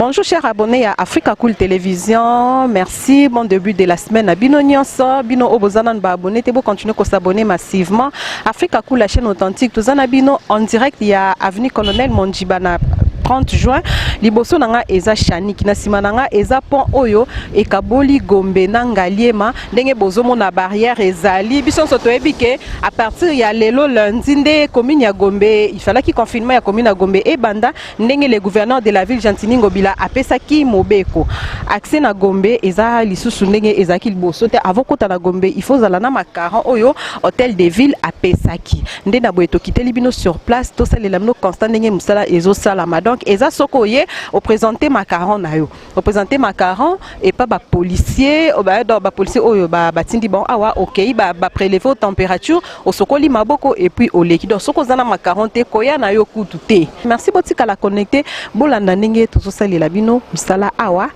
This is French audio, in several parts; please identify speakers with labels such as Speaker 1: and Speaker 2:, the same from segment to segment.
Speaker 1: Bonjour chers abonnés à Africa Cool Télévision, merci, bon début de la semaine à Bino Nyonso, Bino Obozanan ba abonné, te bo continuer à s'abonner massivement. Africa Cool, la chaîne authentique, tous en Bino en direct, il y a Avenue Colonel Mondjibana. 30 juin, liboso nanga eza chani kina sima nanga eza pont oyo e kaboli Gombe nanga liema ndenge bozomo na barrière ezali biso soto ebike à partir ya lelo lundi nde commune ya Gombe il fallait qu'il confinement ya commune ya Gombe e banda ndenge le gouverneur de la ville Gentini Ngobila apesaki mobeko accès na Gombe eza lisusu ndenge ezaki liboso te avant kota na Gombe il faut zala na makaran oyo hôtel de ville apesaki nde na boeto kiteli bino sur place to salela mino constant ndenge musala ezo sala donc eza soko ye au présenter macaron na yo au présenter macaron et pas ba policier ba policier oyo ba tindi bon awa OK ba prélever température au sokoli maboko et puis au leki donc soko zana macaron te koya na yo kutu te merci botika la connecter bolanda ndenge to salela bino musala awa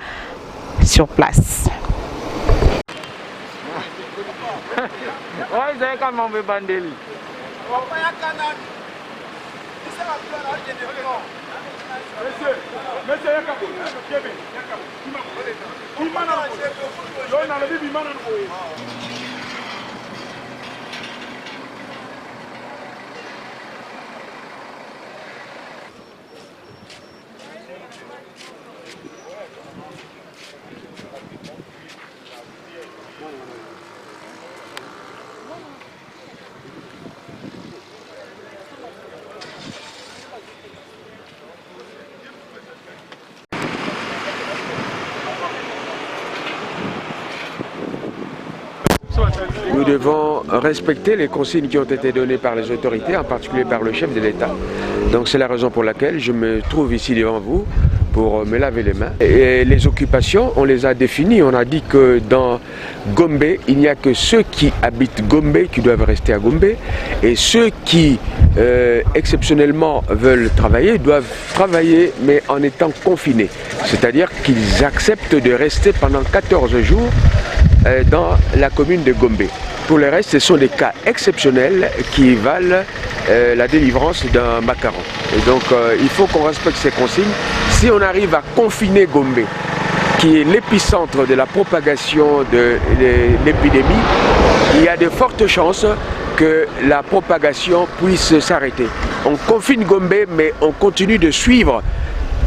Speaker 1: sur place.
Speaker 2: Ouais, c'est comme on veut bandeli. Monsieur,
Speaker 3: Nous devons respecter les consignes qui ont été données par les autorités, en particulier par le chef de l'État. Donc c'est la raison pour laquelle je me trouve ici devant vous pour me laver les mains. Et les occupations, on les a définies. On a dit que dans Gombe, il n'y a que ceux qui habitent Gombe qui doivent rester à Gombe. Et ceux qui, exceptionnellement, veulent travailler, doivent travailler, mais en étant confinés. C'est-à-dire qu'ils acceptent de rester pendant 14 jours dans la commune de Gombe. Pour le reste, ce sont des cas exceptionnels qui valent la délivrance d'un macaron. Et donc, il faut qu'on respecte ces consignes. Si on arrive à confiner Gombe, qui est l'épicentre de la propagation de l'épidémie, il y a de fortes chances que la propagation puisse s'arrêter. On confine Gombe, mais on continue de suivre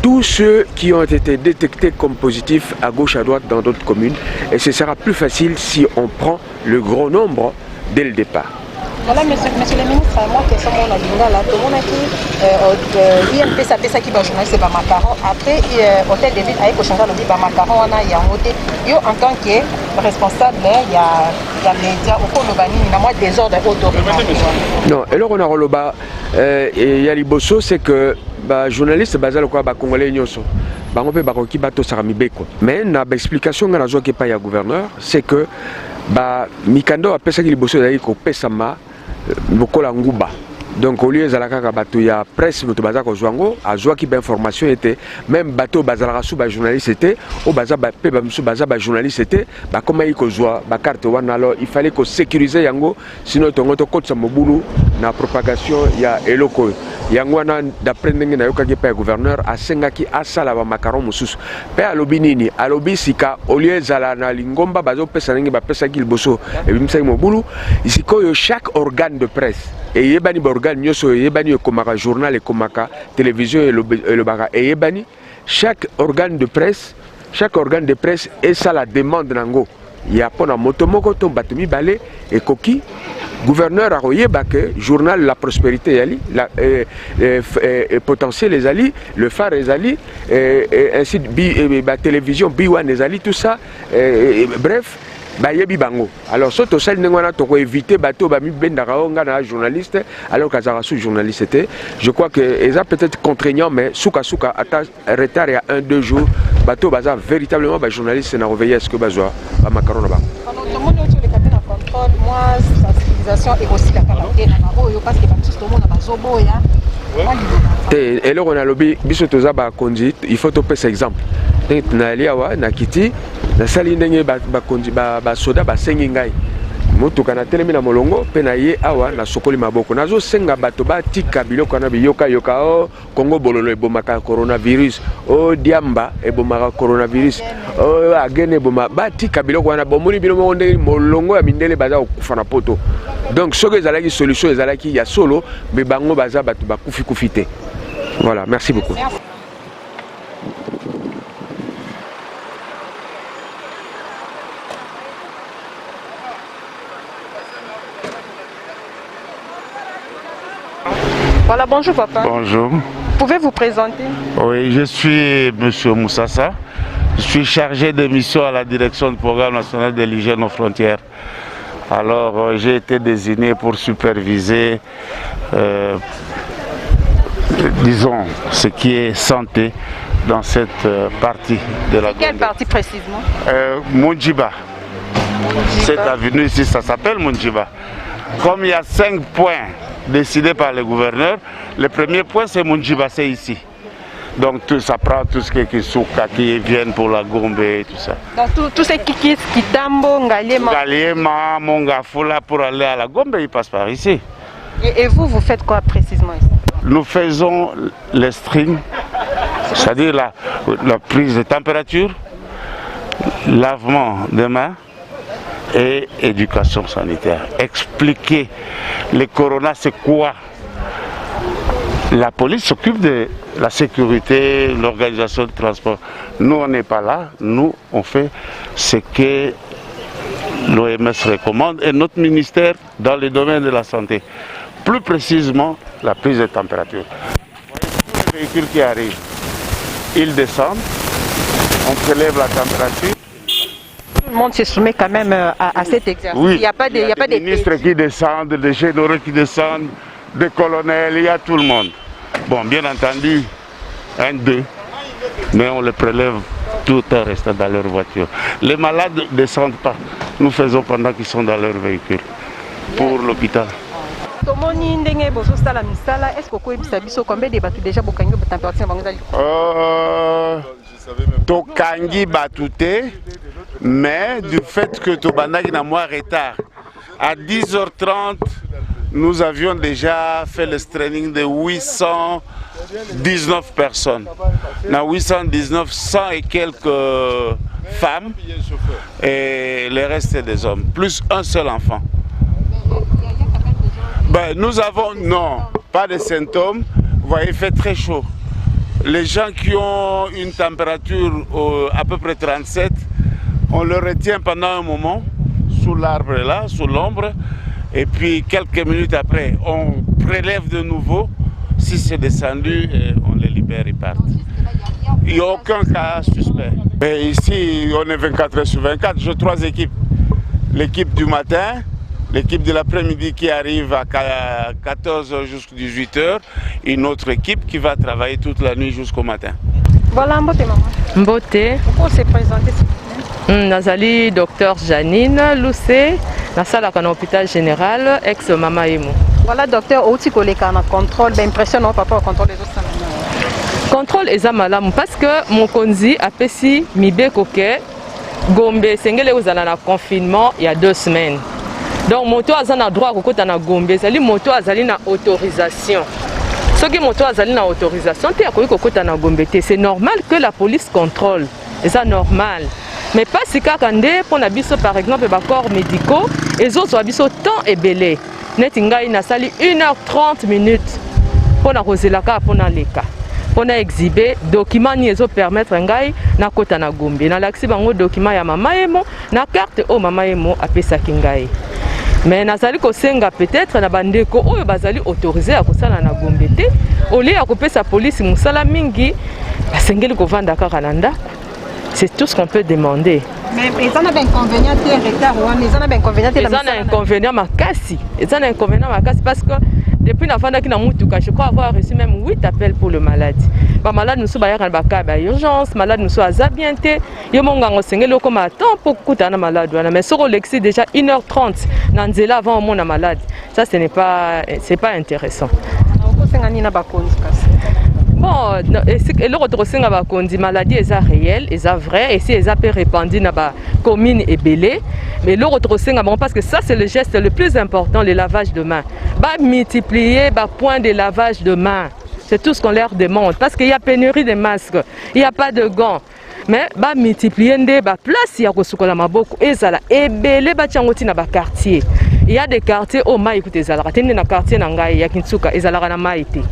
Speaker 3: tous ceux qui ont été détectés comme positifs à gauche, à droite dans d'autres communes. Et ce sera plus facile si on prend le gros nombre dès le départ.
Speaker 1: Voilà, monsieur le ministre, moi qui suis mon lingala, tout le monde a dit INP ça fait ça qui va journaliste c'est macaron. Après hôtel de ville avec changer le bas macaron on a y a voté. Yo en tant que responsable il y a médias au Kolobani na moi désordre autorité.
Speaker 3: Non, et alors on a roloba et y a liboso c'est que ba journaliste bazal quoi ba congolais nyoso. Ba on peut ba ki bato saramibeko. Mais na ba explication ngana zo ke pa ya gouverneur, c'est que ba mikando a pesa ki liboso dai ko pesama bokola nguba. Donc au lieu de bateau ya presse moto baza ko zwango azwa ki ba information était même bateau bazala sou ba journaliste était au baza ba pe ba musu baza ba journaliste était ba comment il ko zwa ba carte wana alors il fallait ko sécuriser yango sinon tongo to kotsa mobulu na propagation ya eloko yango wana d'après ndenge na yoka pa gouverneur asengaki asala ba macaron mususu pe alobi nini alobi sika au lieu zala na lingomba bazo pesa ndenge ba pesa ki liboso e bimisa mobulu isiko yo chaque organe de presse et yebani organe nyoso yebani ekomaka journal ekomaka télévision et le baka et yebani chaque organe de presse et ça la demande nango ya pona motomoko to batumi balé et koki gouverneur a royeba que journal La Prospérité yali la potentiel les ali le phare les ali et ainsi la télévision B1 les ali tout ça bref bayebi bango alors soto sel ngwana to ko éviter bateau ba mi bendaka nga na journaliste alors qu'azara sous journaliste était je crois que eza peut-être contraignant mais souka ata retard ya 1-2 jours bateau baza véritablement ba journaliste na réveiller est-ce que bazwa ba macaron na ba
Speaker 1: tout le monde est le capitaine en contrôle moi sensibilisation et aussi la qualité na baoyo parce que tout le monde na bazobo ya
Speaker 3: et là on a lobby biso toza ba conduite il faut to pesa exemple na liawa na kiti na sali ndenge ba soda ba sengi ngai motuka na telemi na molongo pe na ye awa na sokoli maboko nazo senga bato batika biloko na biyoka yoka o Congo bololo ebomaka coronavirus o diamba ebomaka coronavirus o agene eboma batika biloko wana bomoni bino monde molongo ya mindele baza okufa na poto donc soki ezalaki solution ezalaki ya solo me bango baza bato bakufi kufite. Voilà, merci beaucoup.
Speaker 1: Voilà, bonjour papa.
Speaker 2: Bonjour.
Speaker 1: Pouvez-vous présenter?
Speaker 2: Oui, je suis M. Moussassa. Je suis chargé de mission à la direction du programme national de l'hygiène aux frontières. Alors, j'ai été désigné pour superviser, disons, ce qui est santé dans cette partie de la
Speaker 1: Quelle partie précisément?
Speaker 2: Mondjiba. Cette avenue ici, ça s'appelle Mondjiba. Comme il y a 5 points décidés par le gouverneur, le premier point c'est Mondjiba, c'est ici. Donc ça prend tout ce qui est Kisuka, qui viennent pour la Gombe et tout ça.
Speaker 1: Donc tout ce qui est Kitambo, Ngaliema.
Speaker 2: Ngaliema, Mongafula, pour aller à la Gombe, ils passent par ici.
Speaker 1: Et vous faites quoi précisément ici?
Speaker 2: Nous faisons les strings, c'est-à-dire la prise de température, lavement des mains et éducation sanitaire. Expliquer le corona c'est quoi. La police s'occupe de la sécurité, l'organisation de transport. Nous on n'est pas là, nous on fait ce que l'OMS recommande et notre ministère dans le domaine de la santé. Plus précisément la prise de température. Tous les véhicules qui arrivent, ils descendent, on prélève la température.
Speaker 1: Tout le monde se soumet quand même à cet exercice.
Speaker 2: Oui,
Speaker 1: il n'y a pas
Speaker 2: des ministres qui descendent, des généraux qui descendent, des colonels, il y a tout le monde. Bon, bien entendu, 1, 2, mais on les prélève tout en restant dans leur voiture. Les malades ne descendent pas. Nous faisons pendant qu'ils sont dans leur véhicule pour l'hôpital.
Speaker 1: Est-ce que vous savez combien de bateaux déjà bokangi ba température
Speaker 2: Tokangi batouté, mais du fait que Tobandaki n'a moins retard. À 10h30, nous avions déjà fait le training de 819 personnes. Dans 819, 100 et quelques femmes et le reste des hommes, plus un seul enfant. Ben, nous avons, non, pas de symptômes. Vous voyez, il fait très chaud. Les gens qui ont une température à peu près 37, on le retient pendant un moment sous l'arbre là, sous l'ombre. Et puis quelques minutes après, on prélève de nouveau. Si c'est descendu, on les libère et partent. Il n'y a aucun cas suspect. Et ici, on est 24 heures sur 24. J'ai 3 équipes. L'équipe du matin, l'équipe de l'après-midi qui arrive à 14h jusqu'à 18h. Une autre équipe qui va travailler toute la nuit jusqu'au matin.
Speaker 1: Voilà, Mbote maman.
Speaker 4: Mbote.
Speaker 1: Pourquoi s'est présenté s'il vous plaît?
Speaker 4: Nazali docteur Janine Loussé, na sala à l'hôpital général ex Mama Emo.
Speaker 1: Voilà docteur outi koleka na contrôle, ben impression non papa contrôle les autres.
Speaker 4: Contrôle eza malamu parce que mon konzi a pesi mibeko ke Gombe sengele ozala na confinement il y a 2 semaines. Donc moto azana droit kokota na Gombe, zali moto azali na autorisation. Ce qui moto azali na autorisation te akoki kokota na Gombe te, c'est normal que la police contrôle. Et ça normal. Mais pas si kakande pour na biso par exemple ba corps médicaux, les autres biso temps et belé. Neti ngai na sali 1h30 minutes pour na rozelaka pour na leka. Pour na exhiber document ni ezo permettre ngai na kota na Gombe. Na laksi bango document ya Mama Emo, na carte o Mama Emo apesa kingai. Mais nazali kosenga peut-être na bandeko oyo bazali autorisé à kosala na Gombe te. Au lieu ya kopesa police musala mingi, basengeli kovanda kaka na ndako. C'est tout ce qu'on peut demander.
Speaker 1: Mais ils en ont un inconvénient de retard ou ils en ont un inconvénient de
Speaker 4: ils en ont un inconvénient makasi. Ils en ont un inconvénient makasi parce que depuis la fin de la je crois avoir reçu même 8 appels pour le malade. Les malades nous sont en urgence, les malades nous sont à Zabienté. Ils sont en temps pour écouter un malade. Mais sur l'excès déjà 1h30 avant mon malade. Ça ce n'est pas intéressant. Bon, et le retour aussi à la maladie est réelle, est vrai, et si elle est répandue dans la commune et belé, mais le retour aussi parce que ça c'est le geste le plus important, le lavage de mains. Bah multiplier bah point de lavage de mains, c'est tout ce qu'on leur demande parce qu'il y a pénurie de masques, il n'y a pas de gants. Mais bah multiplier des bah place il y a kosukola maboko ezala et belé bah tiangoti na ba quartier. Il y a des quartiers au mai écoutez ezala katende na quartier na ngai ya Kinsuka ezala kana maïté.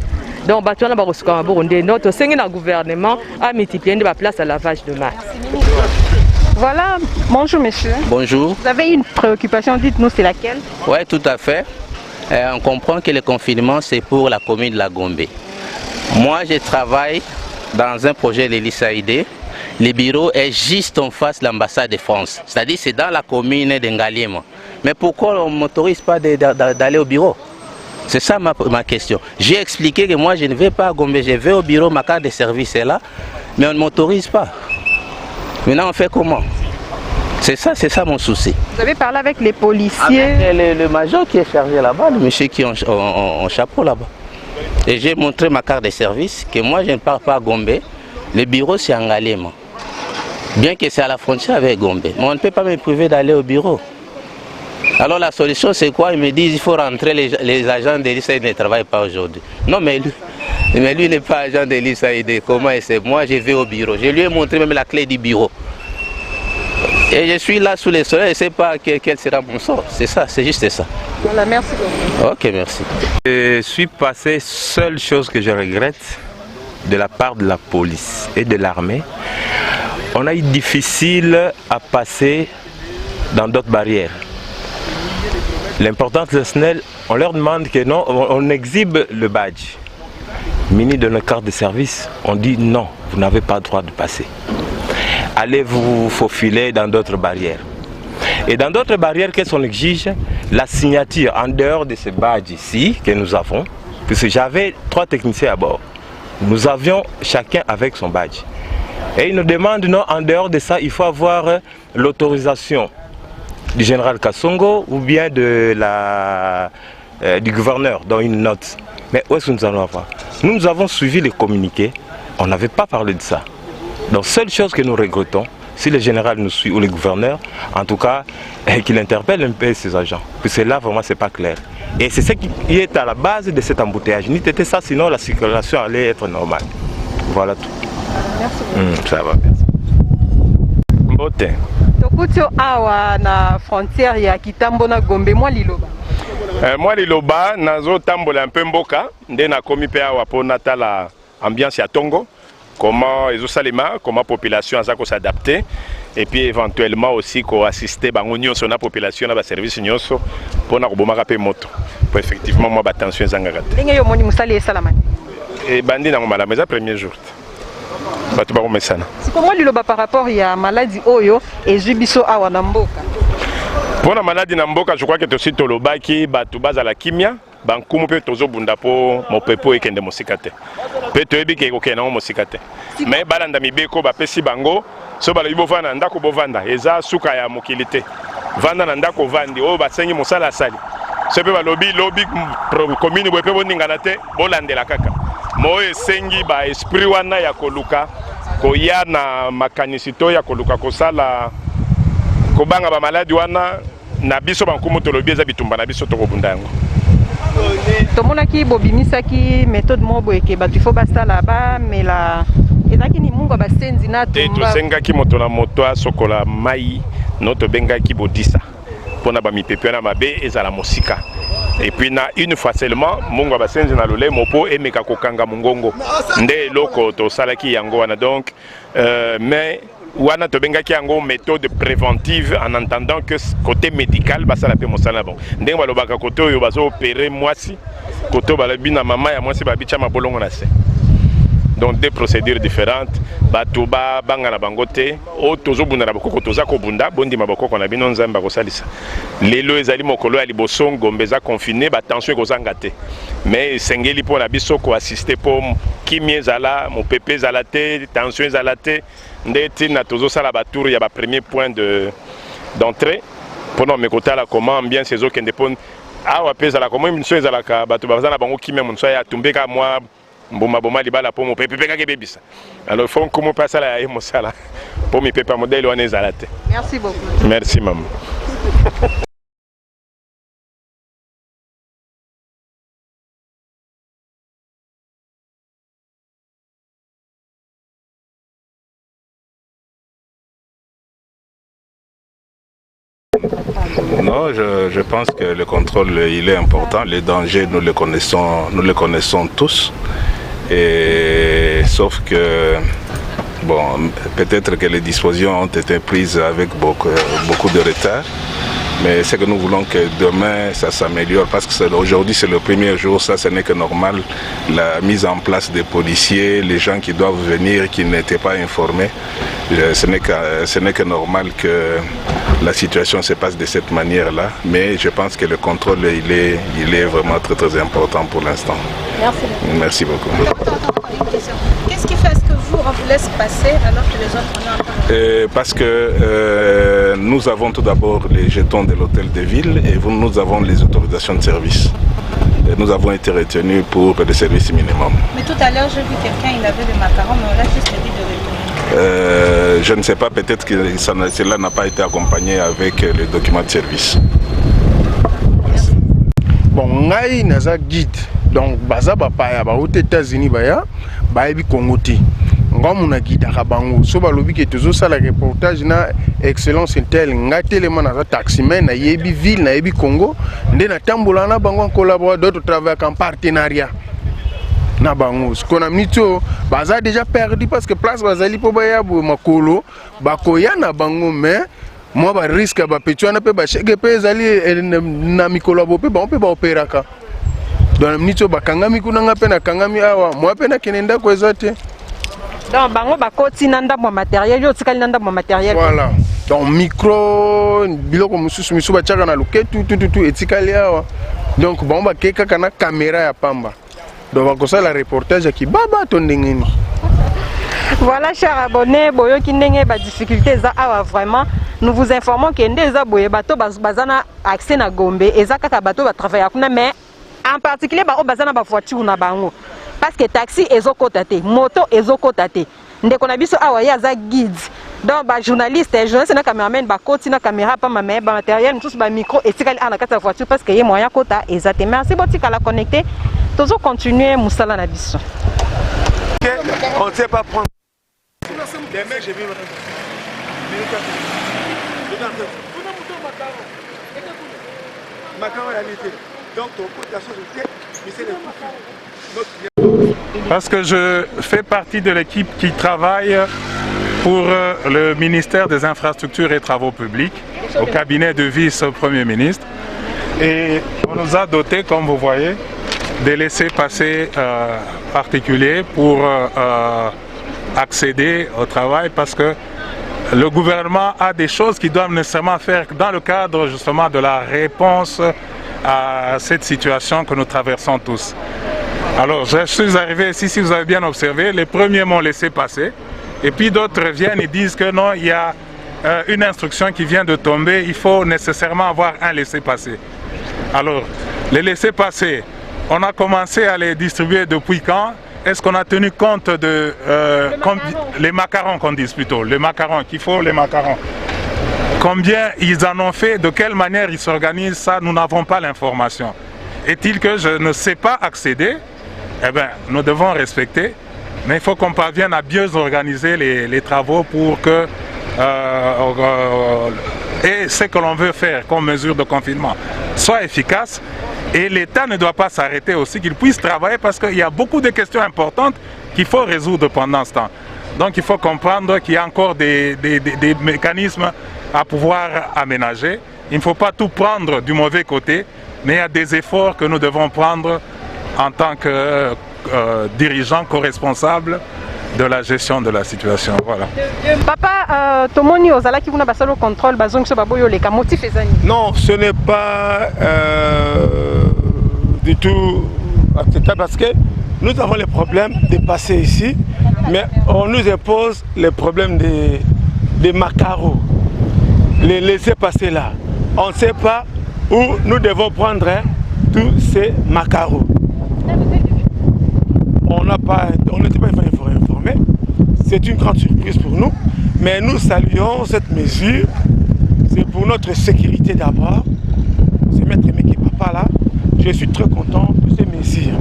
Speaker 4: Donc, notre gouvernement a multiplié la place à lavage de mains.
Speaker 1: Voilà, bonjour monsieur.
Speaker 5: Bonjour.
Speaker 1: Vous avez une préoccupation, dites-nous c'est laquelle?
Speaker 5: Oui, tout à fait. On comprend que le confinement c'est pour la commune de la Gombe. Moi je travaille dans un projet de l'ISAID. Le bureau est juste en face de l'ambassade de France. C'est-à-dire c'est dans la commune de Ngaliema. Mais pourquoi on ne m'autorise pas d'aller au bureau? C'est ça ma question. J'ai expliqué que moi je ne vais pas à Gombe, je vais au bureau, ma carte de service est là, mais on ne m'autorise pas. Maintenant on fait comment? C'est ça mon souci.
Speaker 1: Vous avez parlé avec les policiers?
Speaker 5: Avec le major qui est chargé là-bas, le monsieur qui est en chapeau là-bas. Et j'ai montré ma carte de service, que moi je ne pars pas à Gombe, le bureau c'est en Ngaliema. Bien que c'est à la frontière avec Gombe, mais on ne peut pas me priver d'aller au bureau. Alors la solution c'est quoi? Ils me disent qu'il faut rentrer, les agents de l'ISAID ne travaillent pas aujourd'hui. Non mais lui n'est pas agent de l'ISAID. Comment c'est? Moi je vais au bureau. Je lui ai montré même la clé du bureau. Et je suis là sous le soleil, je ne sais pas quel sera mon sort. C'est ça, c'est juste ça.
Speaker 1: Voilà, merci beaucoup.
Speaker 5: Ok, merci.
Speaker 6: Je suis passé, seule chose que je regrette de la part de la police et de l'armée, on a eu difficile à passer dans d'autres barrières. L'important c'est SNEL, on leur demande que non, on exhibe le badge muni de notre carte de service. On dit non, vous n'avez pas le droit de passer. Allez vous faufiler dans d'autres barrières. Et dans d'autres barrières, qu'est-ce qu'on exige? La signature en dehors de ce badge ici que nous avons, puisque j'avais 3 techniciens à bord. Nous avions chacun avec son badge. Et ils nous demandent non, en dehors de ça, il faut avoir l'autorisation du général Kassongo ou bien du gouverneur dans une note. Mais où est-ce que nous allons avoir? Nous avons suivi les communiqués, on n'avait pas parlé de ça. Donc seule chose que nous regrettons, si le général nous suit ou le gouverneur, en tout cas, qu'il interpelle un peu ses agents. Puisque là vraiment c'est pas clair. Et c'est ce qui est à la base de cet embouteillage. Ni c'était ça, sinon la circulation allait être normale. Voilà tout.
Speaker 1: Merci.
Speaker 6: Ça va, merci. Mbote.
Speaker 1: Tokutio awa na frontière ya Kitambo na Gombe moi liloba.
Speaker 7: Moi liloba nazo tambola un peu mboka nde na komi pe awa po natala ambiance ya Tongo, comment ezo salema, comment population azako s'adapter et puis éventuellement aussi ko assister bango nyonso na population na ba service nyonso pona ko bomaka pe moto. Pour effectivement moi ba tension zangaka.
Speaker 1: Ndenge yo moni musali esalamani.
Speaker 7: Et bandi na ngomala mais premier jour. Batu ba komesana.
Speaker 1: Sikomo liloba par rapport ya maladie oyo ejubiso awa na mboka.
Speaker 7: Pour la maladie na mboka, je crois que aussi tolobaki batu bazala kimia, bankumu pe tozo bunda po mopepo ekende mosikate. Pe toyebi ke kokena mosikate. Mais balanda mibeko ba pesi bango, so bala bovanda ndako bovanda, eza suka ya mokilité. Vanda na ndako vandi o basengi mosala sali. So pe balobi commune bo pe boningana te bolandela kaka. Mo esengi ba esprit wana ya koluka koya na makanisito ya koluka kosala kobanga ba maladi wana na biso bankumu tolobi eza bitumba na biso tokobunda yango.
Speaker 1: Tomonaki bobimisaki méthode mobo eke batu fo basala ba mela ezaki ni mungu basenzi na tumba.
Speaker 7: Tosengaki moto na moto asokola mai noto bengaki bodisa pona ba mipepe na mabe ezala mosika. Et puis na une fois seulement mungu basenzi na lole mopo emeka kokanga mungongo nde loko to salaki yango wana donc mais wana to bengaki yango méthode préventive en entendant que côté médical basala pe mosala bon ndenge balobaka côté oyo bazo opérer mwasi côté balabi na mama ya mwasi babicha mabolongo na se. Donc des procédures différentes bato ba banga na bangote o tozo bunda na bokoko toza ko bunda bondi mabokoko na bino nzamba ko salisa lelo ezali mokolo ya liboso Gombe za confiné ba tension ko zanga te mais sengeli pour na biso ko assister pour kimie zala mo pepe zala te tension zala te ndeti na tozo sala ba tour ya ba premier point d'entrée pour no mekota la comment bien ces autres qui dépendent awa pesa la comment mission ezala ka bato bazana bango kimie monso ya tumbeka moi mbuma boma libala po mo pepe kaka bebisa. Alors faut qu'on passe à la mosala pour mi pepe modèle wana ezala te.
Speaker 1: Merci beaucoup.
Speaker 7: Merci maman.
Speaker 8: Non, je pense que le contrôle il est important. Les dangers nous les connaissons tous. Et sauf que bon, peut-être que les dispositions ont été prises avec beaucoup de retard. Mais c'est que nous voulons que demain ça s'améliore parce que aujourd'hui c'est le premier jour, ça ce n'est que normal. La mise en place des policiers, les gens qui doivent venir, qui n'étaient pas informés, ce n'est que normal que la situation se passe de cette manière-là. Mais je pense que le contrôle il est vraiment très très important pour l'instant.
Speaker 1: Merci beaucoup.
Speaker 8: Merci beaucoup.
Speaker 1: Qu'est-ce qui fait que vous on vous laisse passer alors que les autres n'ont pas?
Speaker 8: Parce que nous avons tout d'abord les jetons de l'hôtel de ville et nous avons les autorisations de service. Et nous avons été retenus pour le service minimum.
Speaker 1: Mais tout à l'heure, j'ai vu quelqu'un, il avait des macarons, mais on l'a juste dit de retenir.
Speaker 8: Je ne sais pas, peut-être que cela n'a pas été accompagné avec les documents de service.
Speaker 9: Bon, ngai naza guide. Donc, baza bapaya, ba aux États-Unis baya, ba ebi Congo ti. Ngam na guide akabango. So ba lobi ke tozo sala reportage na excellence intel. Nga tellement naza taximan na yebi ville na yebi Congo. Nde na tambola na bango en collaboration d'autres travaillent en partenariat. Na bango. Ce qu'on a mis tout, baza déjà perdu parce que place bazali po baya bo makolo, bakoya na bango mais moi ba risque ba petu na pe ba cheke pe zali na mikolo bo pe ba on peut ba opéraka. Donc nito bakangami kuna ngape na kangami awa moi pe na kenenda ko ezote.
Speaker 1: Donc bango bakoti nanda mo matériel yo tikali nanda mo matériel.
Speaker 9: Voilà. Donc micro biloko mususu misu ba chaka na luketu tout etikali awa. Donc bango ba keka kana caméra ya pamba. Donc bakosa la reportage qui baba tondengeni.
Speaker 1: Voilà, chers abonnés, boyo ki ndenge ba difficulté za awa vraiment. Nous vous informons que ndeza boye bato bazana accès na Gombe eza kaka bato ba travailler kuna mais en particulier ba bazana ba voiture na bango parce que taxi ezokota te, moto ezokota te. Ndeko na biso awa ya za guide. Donc ba journaliste na cameraman ba koti na caméra pa ma ba matériel tous ba micro et tikali ana kata voiture parce que ye moyen kota ezate. Merci beaucoup kala connecter. Toujours continuer musala na biso.
Speaker 2: On ne sait pas prendre.
Speaker 10: Parce que je fais partie de l'équipe qui travaille pour le ministère des Infrastructures et Travaux Publics, au cabinet de vice-premier ministre. Et on nous a doté, comme vous voyez, des laissez-passer particuliers pour accéder au travail parce que le gouvernement a des choses qu'ils doivent nécessairement faire dans le cadre justement de la réponse à cette situation que nous traversons tous. Alors je suis arrivé ici, si vous avez bien observé, les premiers m'ont laissé passer et puis d'autres viennent et disent que non, il y a une instruction qui vient de tomber, il faut nécessairement avoir un laissez-passer. Alors les laissez-passer, on a commencé à les distribuer depuis quand? Est-ce qu'on a tenu compte de les macarons qu'on dit plutôt, les macarons, qu'il faut les macarons? Combien ils en ont fait, de quelle manière ils s'organisent, ça nous n'avons pas l'information. Est-il que je ne sais pas accéder? Eh bien, nous devons respecter, mais il faut qu'on parvienne à bien organiser les travaux pour que et ce que l'on veut faire comme mesure de confinement soit efficace. Et l'État ne doit pas s'arrêter aussi, qu'il puisse travailler parce qu'il y a beaucoup de questions importantes qu'il faut résoudre pendant ce temps. Donc il faut comprendre qu'il y a encore des mécanismes à pouvoir aménager. Il ne faut pas tout prendre du mauvais côté, mais il y a des efforts que nous devons prendre en tant que dirigeants co-responsables de la gestion de la situation. Voilà.
Speaker 1: Papa, tomoni ozala ki kuna basalo contrôle bazong so baboyo le motif ezani.
Speaker 2: Non, ce n'est pas du tout acceptable parce que nous avons les problèmes de passer ici, mais on nous impose les problèmes des macarons, les laisser passer là. On ne sait pas où nous devons prendre tous ces macarons.
Speaker 11: on n'était pas informé. C'est une grande surprise pour nous, mais nous saluons cette mesure. C'est pour notre sécurité d'abord. C'est Maître Meki Papa là. Je suis très content de ces mesures.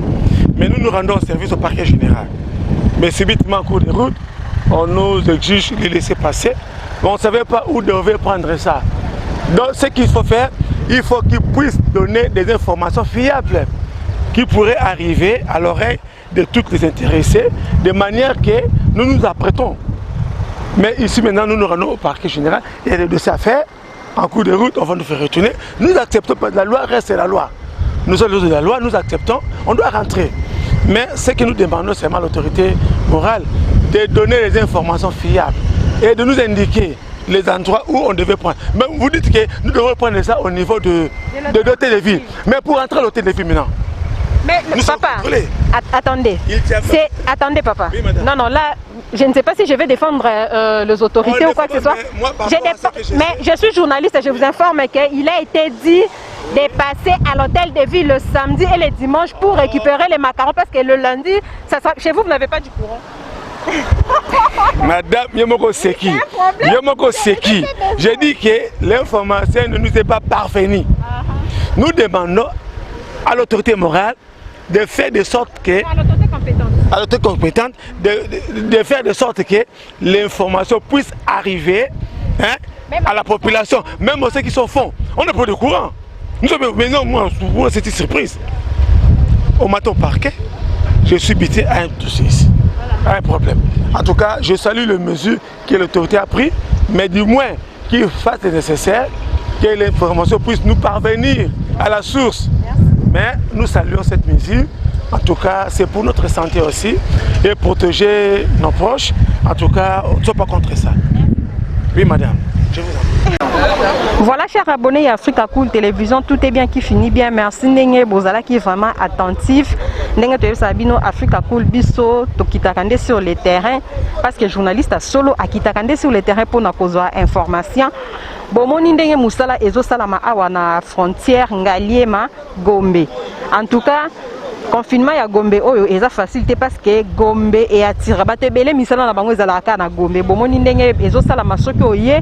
Speaker 11: Mais nous nous rendons service au parquet général. Mais subitement, en cours de route, on nous exige de les laisser passer. Mais on ne savait pas où devait prendre ça. Donc ce qu'il faut faire, il faut qu'ils puissent donner des informations fiables qui pourraient arriver à l'oreille de toutes les intéressés, de manière que nous nous apprêtons. Mais ici maintenant, nous nous rendons au parquet général. Il y a des dossiers à faire. En cours de route, on va nous faire retourner. Nous n'acceptons pas de la loi, reste la loi. Nous sommes de la loi, nous acceptons, on doit rentrer. Mais ce que nous demandons, c'est à l'autorité morale de donner les informations fiables et de nous indiquer les endroits où on devait prendre. Mais vous dites que nous devons prendre ça au niveau de l'hôtel de ville. Mais pour entrer à l'hôtel de ville maintenant,
Speaker 1: mais papa, attendez. Attendez papa. Oui, non, non, là, je ne sais pas si je vais défendre les autorités ou quoi que ce soit. Mais je suis journaliste et je vous informe qu'il a été dit de passer à l'hôtel de ville le samedi et le dimanche pour récupérer les macarons parce que le lundi, ça sera... chez vous, vous n'avez pas du courant.
Speaker 11: Madame Yomoko Seki, j'ai dit que l'information ne nous est pas parvenue. Nous demandons à l'autorité morale de faire de sorte que... à l'autorité compétente, de faire de sorte que l'information puisse arriver à la population, même à ceux qui sont au fond. On n'a pas de courant. Nous sommes maintenant, moi, c'est une surprise. Au matin au parquet, je suis bité à un dossier ici, à un problème. En tout cas, je salue les mesures que l'autorité a prises, mais du moins qu'il fasse le nécessaire, que l'information puisse nous parvenir à la source. Mais nous saluons cette mesure. En tout cas, c'est pour notre santé aussi et protéger nos proches. En tout cas, on ne soit pas contre ça. Oui, madame. Je vous en prie.
Speaker 1: Voilà, chers abonnés à Africa Cool Télévision, tout est bien qui finit bien. Merci Ndenge Bozala qui est vraiment attentif. Ndenge Toyo Sabino Africa Cool Biso Tokitakande sur le terrain parce que journaliste a solo a Kitakande sur le terrain pour nous information. Bomoni Ndenge Musala Ezo Salama awa na frontière Ngaliema Gombe. En tout cas, confinement ya Gombe oyo eza facilité parce que Gombe et atira batebele misala na bango ezalaka na Gombe. Bomoni Ndenge Ezo Salama soki oye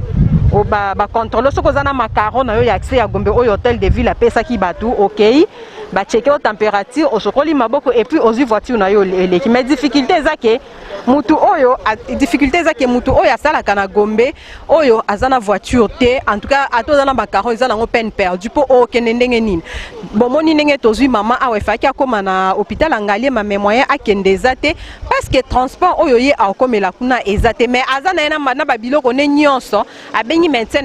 Speaker 1: o ba contrôle soko zana macaron na yo ya accès ya Gombe au hôtel de ville apesa ki batu OK ba checker au température au sokoli maboko et puis aux voitures na yo eleki mais difficulté ezake mutu oyo difficulté ezake mutu oyo asala kana Gombe oyo azana voiture te en tout cas ato zana macaron ezala ngo peine perdue po o kenendenge nini bomoni ndenge tozui mama awe faki akoma na hôpital Angalie ma moyen akende zate parce que transport oyo ye akomela kuna ezate mais azana na ba biloko ne nyonso abengi médecin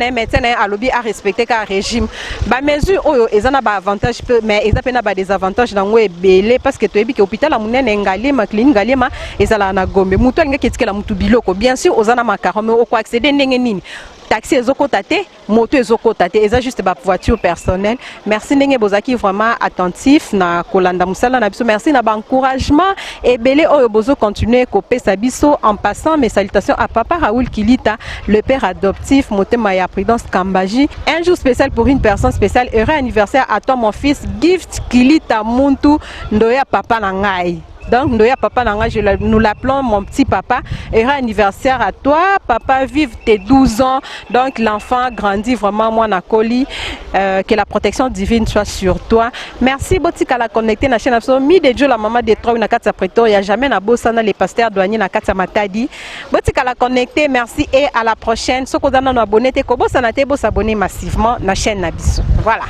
Speaker 1: alobi à respecter ka régime ba mesure oyo ezana ba avantage mais ezapena ba désavantage nango ebele parce que toyebi ke hôpital la munene Ngalema clinique Ngalema ezala na Gombe mutu alinga ketikela mutu biloko bien sûr ozana macaron mais oko accéder ndenge nini taxi ezokota te moto ezokota te eza juste ba voiture personnelle. Merci ndenge bozaki vraiment attentif na kolanda musala na biso, merci na ba encouragement et belé oyo bozo continuer kopesa biso. En passant mes salutations à papa Raoul Kilita, le père adoptif Motema ya Prudence Kambaji. Un jour spécial pour une personne spéciale, heureux anniversaire à toi mon fils Gift Kilita Muntu Ndoya papa nangai. Donc, papa nous l'appelons mon petit papa. Heureux anniversaire à toi, papa, vive tes 12 ans. Donc, l'enfant grandit vraiment, moi, Nakoli. Que la protection divine soit sur toi. Merci, Botika la connecté, na chaîne absolue. Mi de Dieu, la maman de Troy, na Katsa Preto. Il n'y a jamais na Bossana, les pasteurs douaniers, na Katsa Matadi. Botika la connecté, merci et à la prochaine. Soko dana no abonné, te ko bossana te, boss abonné massivement, na chaîne Nabiso. Voilà.